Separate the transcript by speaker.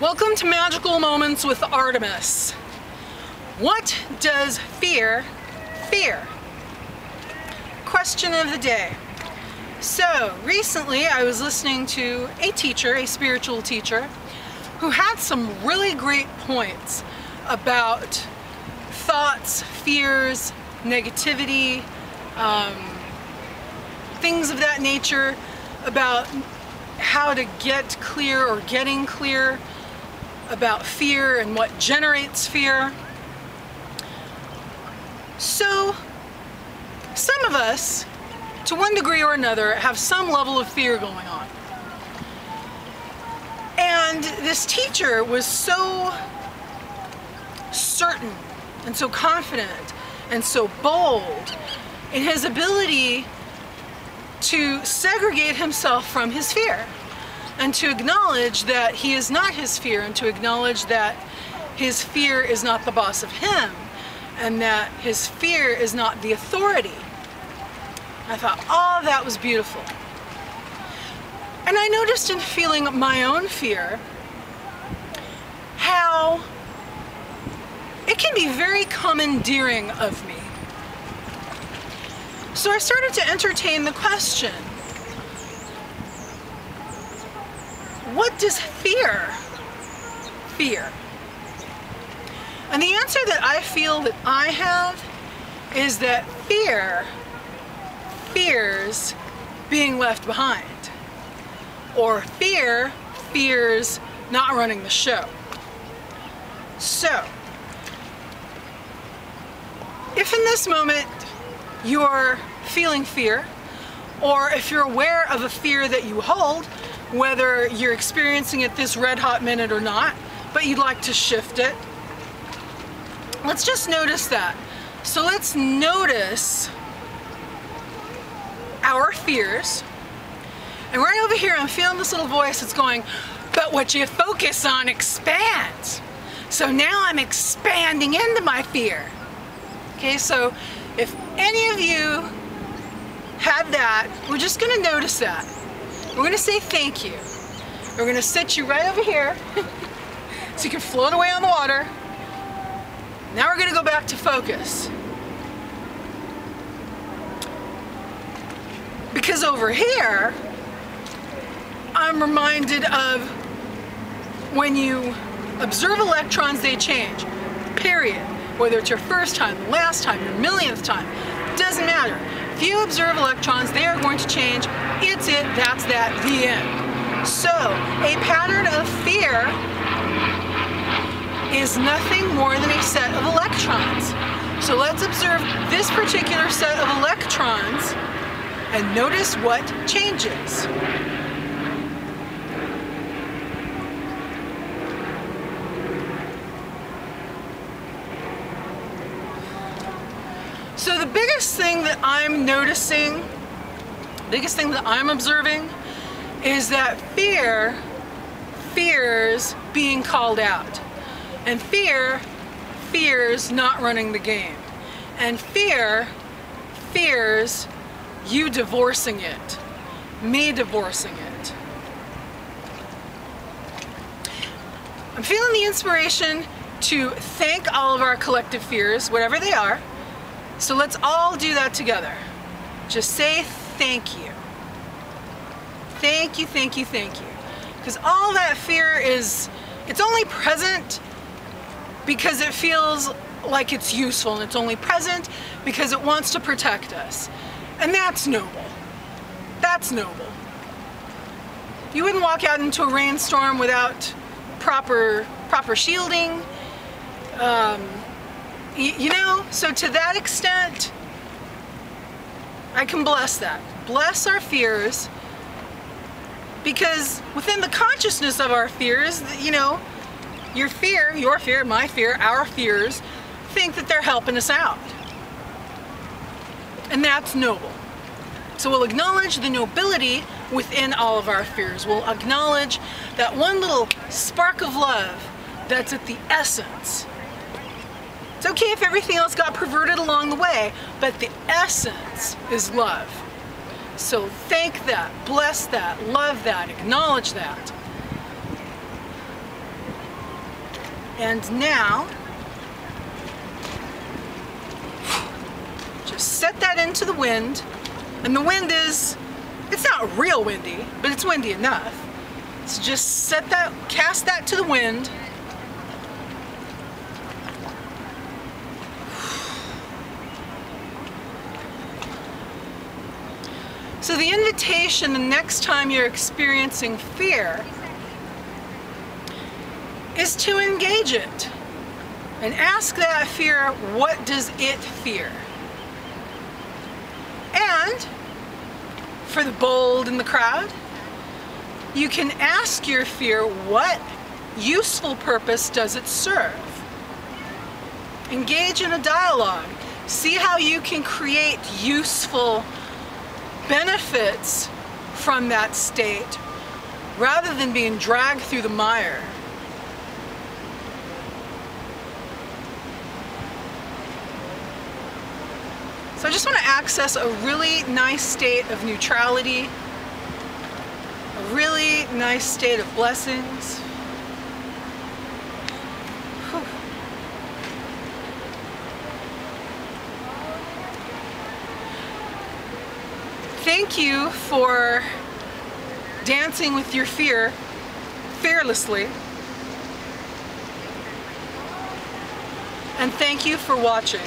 Speaker 1: Welcome to Magical Moments with Artemis. What does fear fear? Question of the day. So recently I was listening to a teacher, a spiritual teacher, who had some really great points about thoughts, fears, negativity, things of that nature, about how to get clear or getting clear about fear and what generates fear. So some of us, to one degree or another, have some level of fear going on. And this teacher was so certain and so confident and so bold in his ability to segregate himself from his fear and to acknowledge that he is not his fear, and to acknowledge that his fear is not the boss of him, and that his fear is not the authority. I thought, oh, that was beautiful. And I noticed in feeling my own fear how it can be very commandeering of me. So I started to entertain the question, what does fear fear? And the answer that I feel that I have is that fear fears being left behind, or fear fears not running the show. So, if in this moment you're feeling fear, or if you're aware of a fear that you hold, whether you're experiencing it this red hot minute or not, but you'd like to shift it, let's just notice that. So let's notice our fears. And right over here I'm feeling this little voice that's going, but what you focus on expands. So now I'm expanding into my fear. Okay, so if any of you had that, we're just going to notice that. We're going to say thank you. We're going to sit you right over here so you can float away on the water. Now we're going to go back to focus. Because over here, I'm reminded of when you observe electrons, they change. Period. Whether it's your first time, the last time, your millionth time, doesn't matter. If you observe electrons, they are going to change. It's it, that's that, the end. So, a pattern of fear is nothing more than a set of electrons. So let's observe this particular set of electrons and notice what changes. So the biggest thing that I'm noticing, biggest thing that I'm observing, is that fear fears being called out. And fear fears not running the game. And fear fears you divorcing it, me divorcing it. I'm feeling the inspiration to thank all of our collective fears, whatever they are. So let's all do that together. Just say thank you. Thank you, thank you, thank you. Because all that fear is, it's only present because it feels like it's useful, and it's only present because it wants to protect us. And that's noble. That's noble. You wouldn't walk out into a rainstorm without proper shielding. You know, so to that extent, I can bless that. Bless our fears, because within the consciousness of our fears, you know, your fear, my fear, our fears, think that they're helping us out. And that's noble. So we'll acknowledge the nobility within all of our fears. We'll acknowledge that one little spark of love that's at the essence. It's okay if everything else got perverted along the way, but the essence is love. So thank that, bless that, love that, acknowledge that. And now, just set that into the wind. And the wind is, it's not real windy, but it's windy enough. So just set that, cast that to the wind. So the invitation the next time you're experiencing fear is to engage it and ask that fear, what does it fear? And for the bold in the crowd, you can ask your fear, what useful purpose does it serve? Engage in a dialogue. See how you can create useful benefits from that state rather than being dragged through the mire. So I just want to access a really nice state of neutrality, a really nice state of blessings. Whew. Thank you for dancing with your fear fearlessly. And thank you for watching.